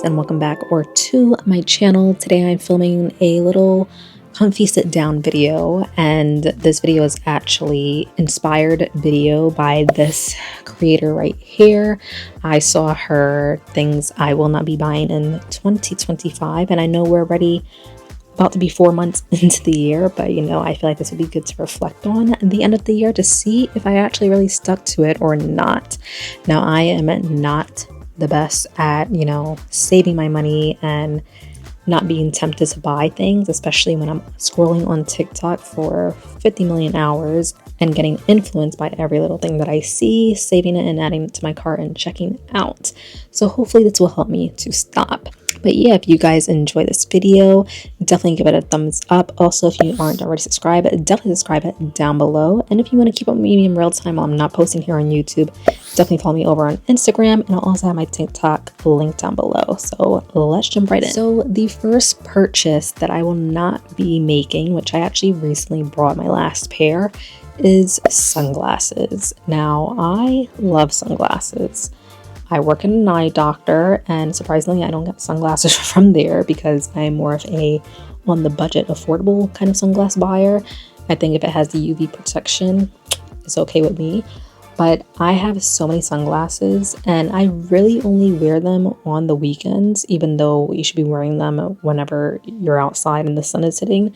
and welcome back to my channel. Today I'm filming a little comfy sit down video, and this video is actually inspired video by this creator right here. I saw her things I will not be buying in 2025, and I know we're already about to be 4 months into the year, but I feel like this would be good to reflect on at the end of the year to see if I actually really stuck to it or not. Now, I am not the best at saving my money and not being tempted to buy things, especially when I'm scrolling on TikTok for 50 million hours and getting influenced by every little thing that I see, saving it and adding it to my cart and checking out. So hopefully this will help me to stop. But yeah, if you guys enjoy this video, definitely give it a thumbs up. Also, if you aren't already subscribed, definitely subscribe it down below. And if you want to keep up with me in real time while I'm not posting here on YouTube, definitely follow me over on Instagram, and I'll also have my TikTok link down below. So let's jump right in. So the first purchase that I will not be making, which I actually recently brought my last pair, is sunglasses. Now, I love sunglasses. I work in an eye doctor, and surprisingly I don't get sunglasses from there because I'm more of a on the budget affordable kind of sunglass buyer. I think if it has the UV protection, it's okay with me. But I have so many sunglasses, and I really only wear them on the weekends, even though you should be wearing them whenever you're outside and the sun is hitting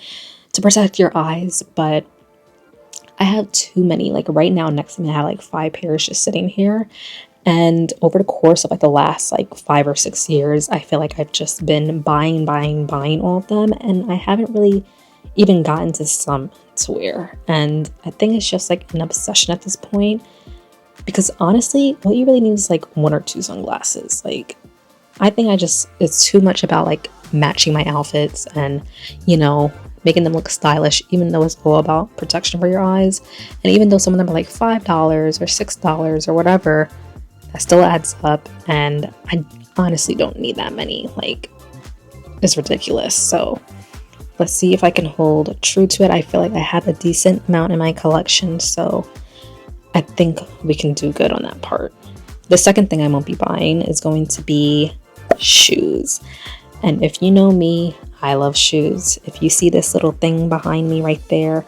to protect your eyes. But I have too many. Like right now next to me I have like 5 pairs just sitting here. And over the course of like the last 5 or 6 years, I feel like I've just been buying all of them, and I haven't really even gotten to some to wear. And I think it's just like an obsession at this point, because honestly, what you really need is like 1 or 2 sunglasses. I think it's too much about matching my outfits and making them look stylish, even though it's all about protection for your eyes. And even though some of them are like $5 or $6 or whatever, that still adds up, and I honestly don't need that many. It's ridiculous. So let's see if I can hold true to it. I feel like I have a decent amount in my collection, so I think we can do good on that part. The second thing I won't be buying is going to be shoes. And if you know me, I love shoes. If you see this little thing behind me right there,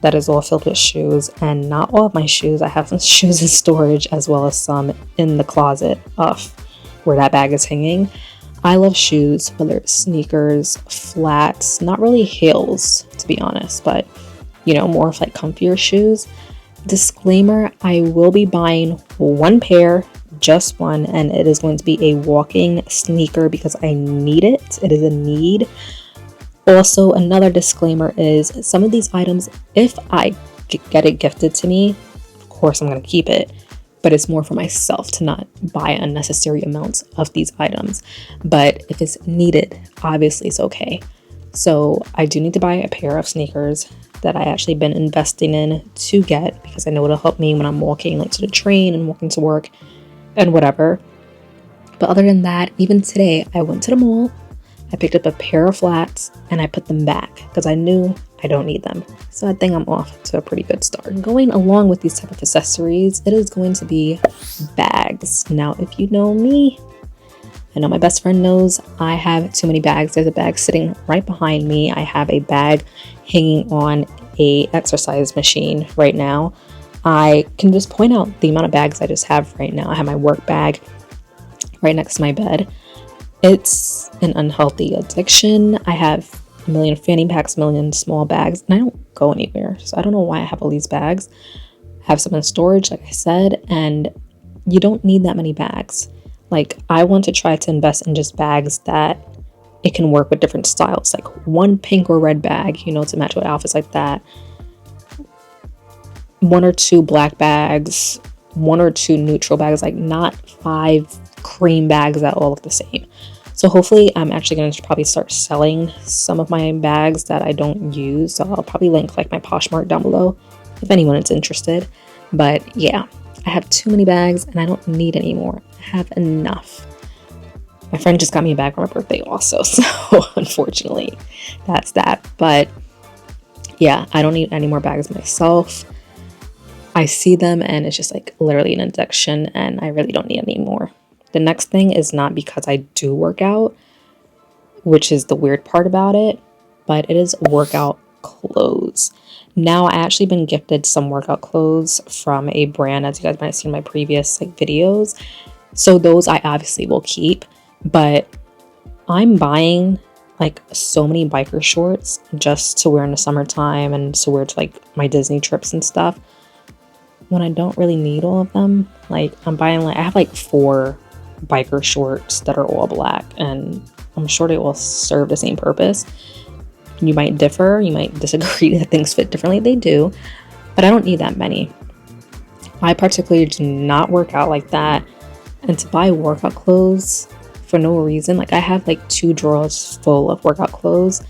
that is all filled with shoes, and not all of my shoes. I have some shoes in storage as well as some in the closet off where that bag is hanging. I love shoes, whether it's sneakers, flats, not really heels to be honest, but more of comfier shoes. Disclaimer, I will be buying 1 pair, just one, and it is going to be a walking sneaker because I need it. It is a need. Also, another disclaimer is some of these items, if I get it gifted to me, of course I'm going to keep it, but it's more for myself to not buy unnecessary amounts of these items. But if it's needed, obviously it's okay. So I do need to buy a pair of sneakers that I actually been investing in to get, because I know it'll help me when I'm walking to the train and walking to work and whatever. But other than that, even today I went to the mall, I picked up a pair of flats, and I put them back because I knew I don't need them. So I think I'm off to a pretty good start. Going along with these type of accessories, it is going to be bags. Now, if you know me, I know my best friend knows I have too many bags. There's a bag sitting right behind me. I have a bag hanging on a exercise machine right now. I can just point out the amount of bags I just have right now. I have my work bag right next to my bed. It's an unhealthy addiction. I have a million fanny packs, a million small bags, and I don't go anywhere. So I don't know why I have all these bags. I have some in storage, like I said, and you don't need that many bags. I want to try to invest in just bags that it can work with different styles, like 1 pink or red bag, to match with outfits like that. 1 or 2 black bags, 1 or 2 neutral bags, not 5 cream bags that all look the same. So hopefully I'm actually going to probably start selling some of my bags that I don't use. So I'll probably link my Poshmark down below if anyone is interested. But yeah, I have too many bags and I don't need any more. I have enough. My friend just got me a bag for my birthday also, so unfortunately that's that. But yeah, I don't need any more bags myself. I see them and it's just literally an addiction, and I really don't need any more. The next thing is not because I do work out, which is the weird part about it, but it is workout clothes. Now, I actually been gifted some workout clothes from a brand, as you guys might have seen in my previous like videos. So those I obviously will keep, but I'm buying like so many biker shorts just to wear in the summertime and to wear to like my Disney trips and stuff when I don't really need all of them. Like I'm buying like, I have like 4 biker shorts that are all black, and I'm sure they all serve the same purpose. You might differ, you might disagree that things fit differently. They do, but I don't need that many. I particularly do not work out like that, and to buy workout clothes for no reason, like I have like 2 drawers full of workout clothes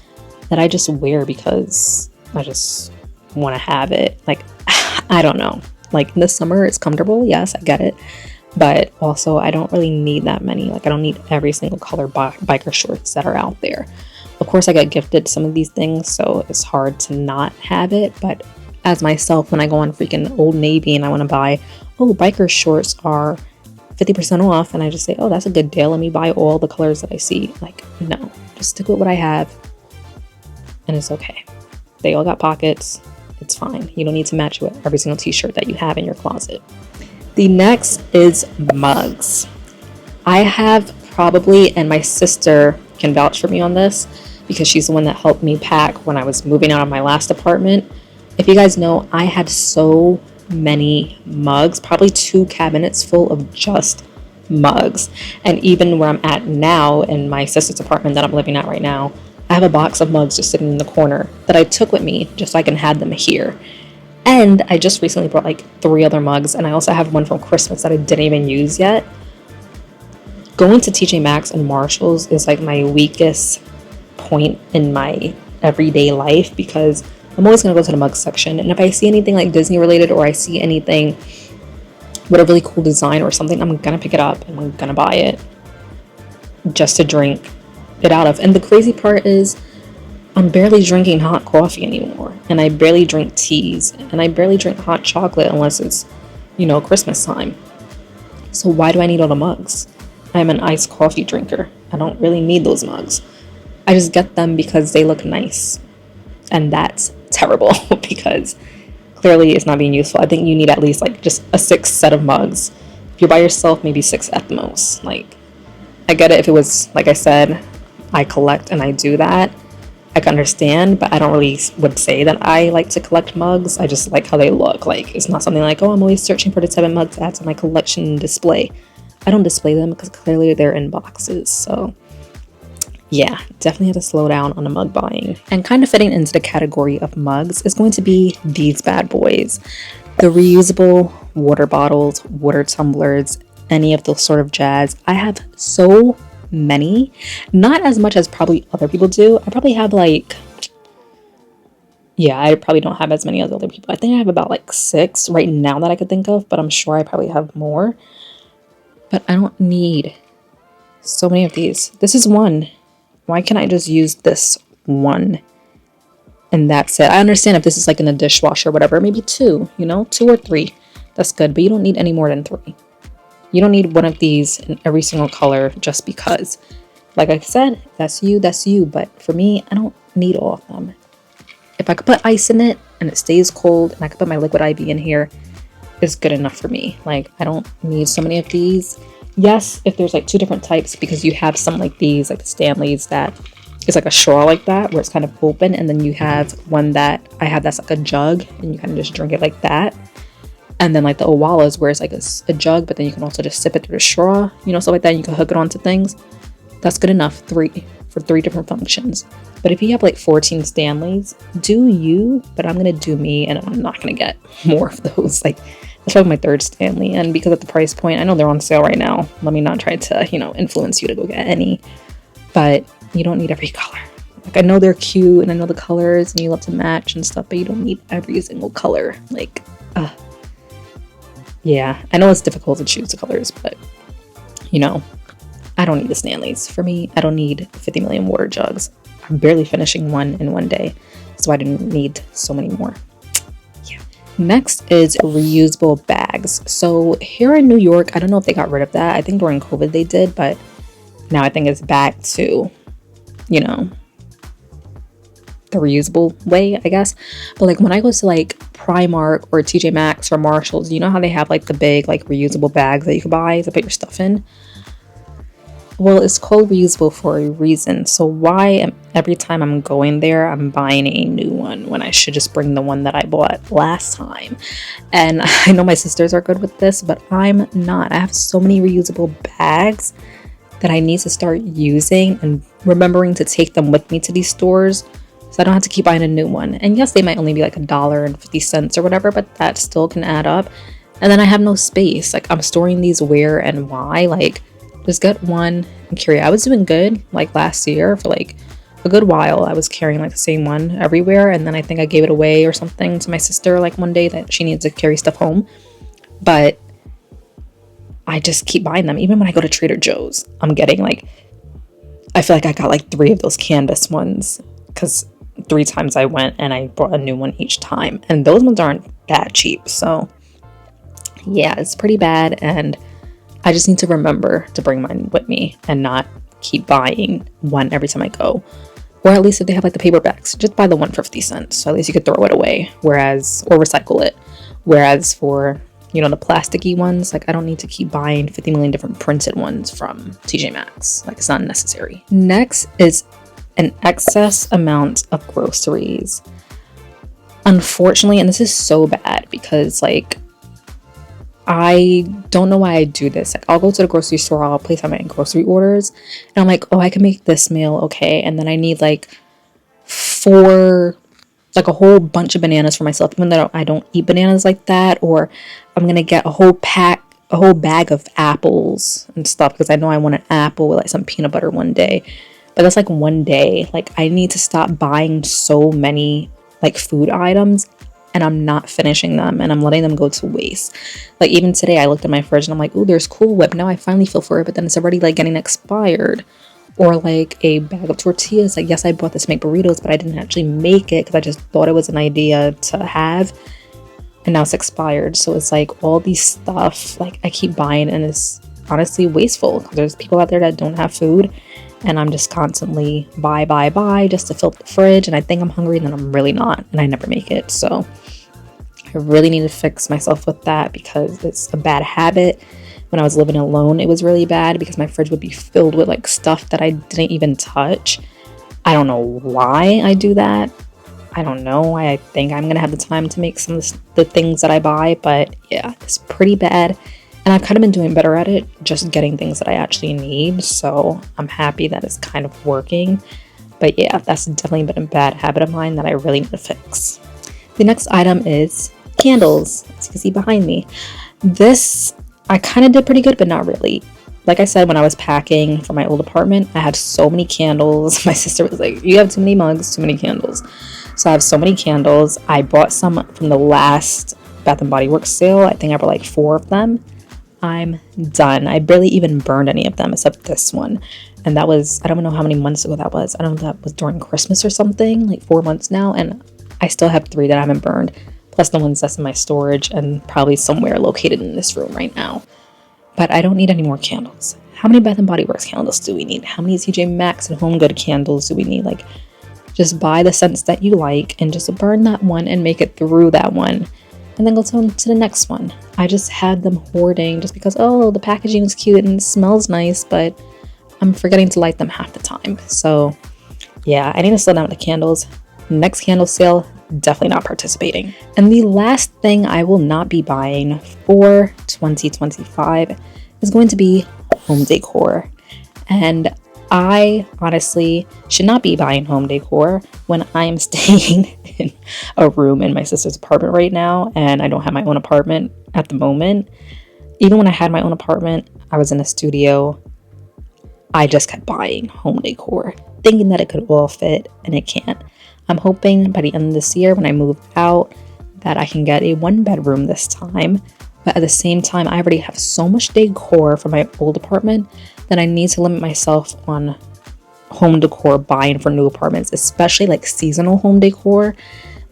that I just wear because I just want to have it. Like I don't know, like in the summer it's comfortable, yes, I get it, but also I don't really need that many. Like I don't need every single color biker shorts that are out there. Of course I got gifted some of these things, so it's hard to not have it, but as myself, when I go on freaking Old Navy and I want to buy, oh, biker shorts are 50% off, and I just say, oh, that's a good deal, let me buy all the colors that I see. Like, no, just stick with what I have and it's okay. They all got pockets, it's fine. You don't need to match it with every single t-shirt that you have in your closet. The next is mugs. I have probably, and my sister can vouch for me on this because she's the one that helped me pack when I was moving out of my last apartment. If you guys know, I had so many mugs, probably 2 cabinets full of just mugs. And even where I'm at now in my sister's apartment that I'm living at right now, I have a box of mugs just sitting in the corner that I took with me just so I can have them here. And I just recently brought like 3 other mugs, and I also have one from Christmas that I didn't even use yet. Going to TJ Maxx and Marshalls is like my weakest point in my everyday life because I'm always going to go to the mug section, and if I see anything like Disney related or I see anything with a really cool design or something, I'm going to pick it up and I'm going to buy it just to drink it out of. And the crazy part is I'm barely drinking hot coffee anymore, and I barely drink teas, and I barely drink hot chocolate unless it's, you know, Christmas time. So why do I need all the mugs? I'm an iced coffee drinker. I don't really need those mugs. I just get them because they look nice, and that's terrible because clearly it's not being useful. I think you need at least like just a 6 set of mugs. If you're by yourself, maybe 6 at the most. Like, I get it if it was, like I said, I collect and I do that, I can understand, but I don't really would say that I like to collect mugs. I just like how they look. Like, it's not something like, oh, I'm always searching for the 7 mugs to add to my collection display. I don't display them because clearly they're in boxes. So yeah, definitely have to slow down on the mug buying. And kind of fitting into the category of mugs is going to be these bad boys. The reusable water bottles, water tumblers, any of those sort of jazz. I have so many. Not as much as probably other people do. I probably have like, yeah, I probably don't have as many as other people. I think I have about like 6 right now that I could think of, but I'm sure I probably have more. But I don't need so many of these. This is one. Why can't I just use this one? And that's it. I understand if this is like in a dishwasher or whatever, maybe 2, you know, 2 or 3. That's good, but you don't need any more than 3. You don't need one of these in every single color just because. Like I said, that's you. But for me, I don't need all of them. If I could put ice in it and it stays cold and I could put my liquid IV in here, it's good enough for me. Like, I don't need so many of these. Yes, if there's like 2 different types, because you have some like these, like the Stanleys, that is like a straw like that, where it's kind of open. And then you have one that I have that's like a jug and you kind of just drink it like that. And then like the Owalas, where it's like a jug, but then you can also just sip it through the straw, you know, stuff like that. And you can hook it onto things. That's good enough. 3 for 3 different functions. But if you have like 14 Stanleys, do you, but I'm gonna do me, and I'm not gonna get more of those. Like, that's probably my 3rd Stanley, and because of the price point, I know they're on sale right now. Let me not try to, you know, influence you to go get any, but you don't need every color. Like, I know they're cute and I know the colors and you love to match and stuff, but you don't need every single color. Like, yeah, I know it's difficult to choose the colors, but you know, I don't need the Stanleys. For me, I don't need 50 million water jugs. I'm barely finishing one in one day, so I didn't need so many more. Yeah. Next is reusable bags. So here in New York, I don't know if they got rid of that. I think during COVID they did, but now I think it's back to, you know, the reusable way, I guess. But like when I go to like Primark or TJ Maxx or Marshalls, you know how they have like the big like reusable bags that you can buy to put your stuff in? Well, it's called reusable for a reason. So why every time I'm going there, I'm buying a new one when I should just bring the one that I bought last time? And I know my sisters are good with this, but I'm not. I have so many reusable bags that I need to start using and remembering to take them with me to these stores so I don't have to keep buying a new one. And yes, they might only be like $1.50 or whatever, but that still can add up. And then I have no space. Like, I'm storing these where and why? Like, just get one and carry. I was doing good like last year for like a good while. I was carrying like the same one everywhere, and then I think I gave it away or something to my sister like one day that she needs to carry stuff home. But I just keep buying them. Even when I go to Trader Joe's, I'm getting like, I feel like I got like 3 of those canvas ones because 3 times I went and I bought a new one each time, and those ones aren't that cheap. So yeah, it's pretty bad, and I just need to remember to bring mine with me and not keep buying one every time I go. Or at least if they have like the paper bags, just buy the one for 50 cents. So at least you could throw it away, or recycle it. Whereas for, you know, the plasticky ones, like I don't need to keep buying 50 million different printed ones from TJ Maxx. Like, it's not necessary. Next is an excess amount of groceries. Unfortunately, and this is so bad because like, I don't know why I do this. Like, I'll go to the grocery store, I'll place out my grocery orders, and I'm like, oh, I can make this meal, okay. And then I need like a whole bunch of bananas for myself, even though I don't eat bananas like that. Or I'm gonna get a whole bag of apples and stuff because I know I want an apple with like some peanut butter one day. But that's like one day. Like, I need to stop buying so many like food items, and I'm not finishing them, and I'm letting them go to waste. Like, even today I looked at my fridge and I'm like, oh, there's Cool Whip. Now I finally feel for it, but then it's already like getting expired. Or like a bag of tortillas. Like, yes, I bought this to make burritos, but I didn't actually make it because I just thought it was an idea to have, and now it's expired. So it's like all these stuff like I keep buying, and it's honestly wasteful. There's people out there that don't have food, and I'm just constantly buy just to fill up the fridge, and I think I'm hungry and then I'm really not, and I never make it. So I really need to fix myself with that because it's a bad habit. When I was living alone, it was really bad because my fridge would be filled with like stuff that I didn't even touch. I don't know why I do that. I don't know. I think I'm gonna have the time to make some of the things that I buy, but yeah, it's pretty bad. And I've kind of been doing better at it, just getting things that I actually need. So I'm happy that it's kind of working. But yeah, that's definitely been a bad habit of mine that I really need to fix. The next item is candles, as you can see behind me. This, I kind of did pretty good, but not really. Like I said, when I was packing for my old apartment, I had so many candles. My sister was like, you have too many mugs, too many candles. So I have so many candles. I bought some from the last Bath & Body Works sale. I think I bought like 4 of them. I'm done. I barely even burned any of them except this one. And that was, I don't know how many months ago that was. I don't know if that was during Christmas or something, like 4 months now. And I still have 3 that I haven't burned, plus the ones that's in my storage and probably somewhere located in this room right now. But I don't need any more candles. How many Bath & Body Works candles do we need? How many TJ Maxx and Home Good candles do we need? Like, just buy the scents that you like and just burn that one and make it through that one. And then go to the next one. I just had them hoarding just because, oh, the packaging is cute and it smells nice, but I'm forgetting to light them half the time. So yeah, I need to slow down with the candles. Next candle sale, definitely not participating. And the last thing I will not be buying for 2025 is going to be home decor. And I honestly should not be buying home decor when I'm staying in a room in my sister's apartment right now, and I don't have my own apartment at the moment. Even when I had my own apartment, I was in a studio. I just kept buying home decor, thinking that it could all fit, and it can't. I'm hoping by the end of this year, when I move out, that I can get a 1-bedroom this time. But at the same time, I already have so much decor from my old apartment that I need to limit myself on home decor buying for new apartments, especially like seasonal home decor.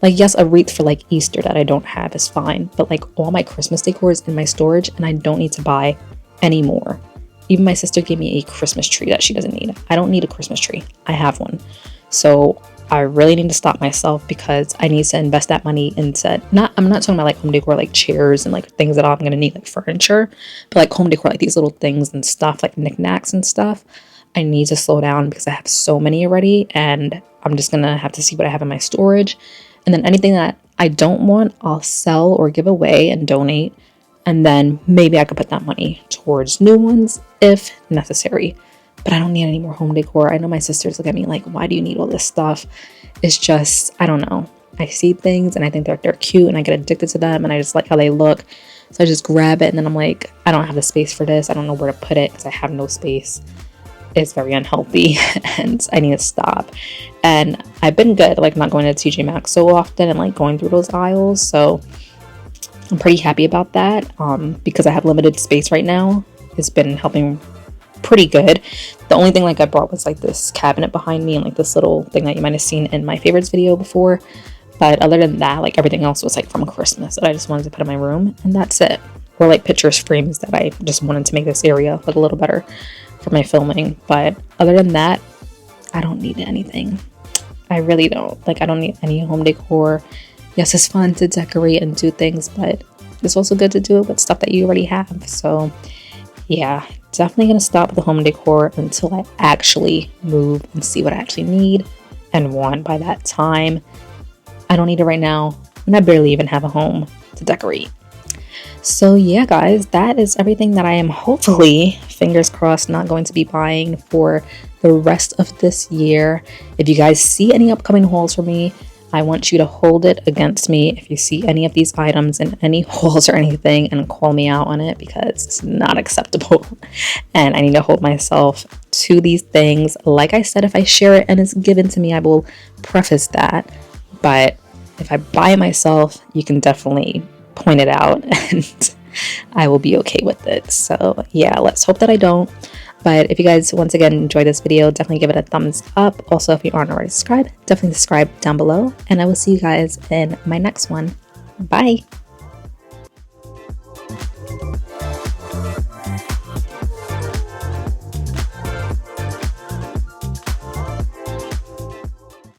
Like, yes, a wreath for like Easter that I don't have is fine, but like all my Christmas decor is in my storage and I don't need to buy any more. Even my sister gave me a Christmas tree that she doesn't need. I don't need a Christmas tree. I have one. So I really need to stop myself because I need to invest that money into I'm not talking about like home decor, like chairs and like things that I'm gonna need, like furniture, but like home decor, like these little things and stuff, like knickknacks and stuff. I need to slow down because I have so many already, and I'm just gonna have to see what I have in my storage. And then anything that I don't want, I'll sell or give away and donate. And then maybe I could put that money towards new ones if necessary. But I don't need any more home decor. I know my sisters look at me like, why do you need all this stuff? It's just, I don't know. I see things and I think they're cute and I get addicted to them and I just like how they look. So I just grab it and then I'm like, I don't have the space for this. I don't know where to put it because I have no space. It's very unhealthy and I need to stop. And I've been good, like not going to TJ Maxx so often and like going through those aisles. So I'm pretty happy about that because I have limited space right now. It's been helping pretty good. The only thing like I brought was like this cabinet behind me and like this little thing that you might have seen in my favorites video before. But other than that, like everything else was like from Christmas that I just wanted to put in my room, and that's it. Or like pictures frames that I just wanted to make this area look a little better for my filming. But other than that, I don't need anything. I really don't. Like I don't need any home decor. Yes, it's fun to decorate and do things, but it's also good to do it with stuff that you already have. So yeah, definitely gonna stop with the home decor until I actually move and see what I actually need and want by that time. I don't need it right now, and I barely even have a home to decorate. So yeah, guys, that is everything that I am hopefully, fingers crossed, not going to be buying for the rest of this year. If you guys see any upcoming hauls for me, I want you to hold it against me if you see any of these items in any hauls or anything and call me out on it because it's not acceptable. And I need to hold myself to these things. Like I said, if I share it and it's given to me, I will preface that. But if I buy it myself, you can definitely point it out and I will be okay with it. So yeah, let's hope that I don't. But if you guys once again enjoyed this video, definitely give it a thumbs up. Also, if you aren't already subscribed, definitely subscribe down below, and I will see you guys in my next one. Bye.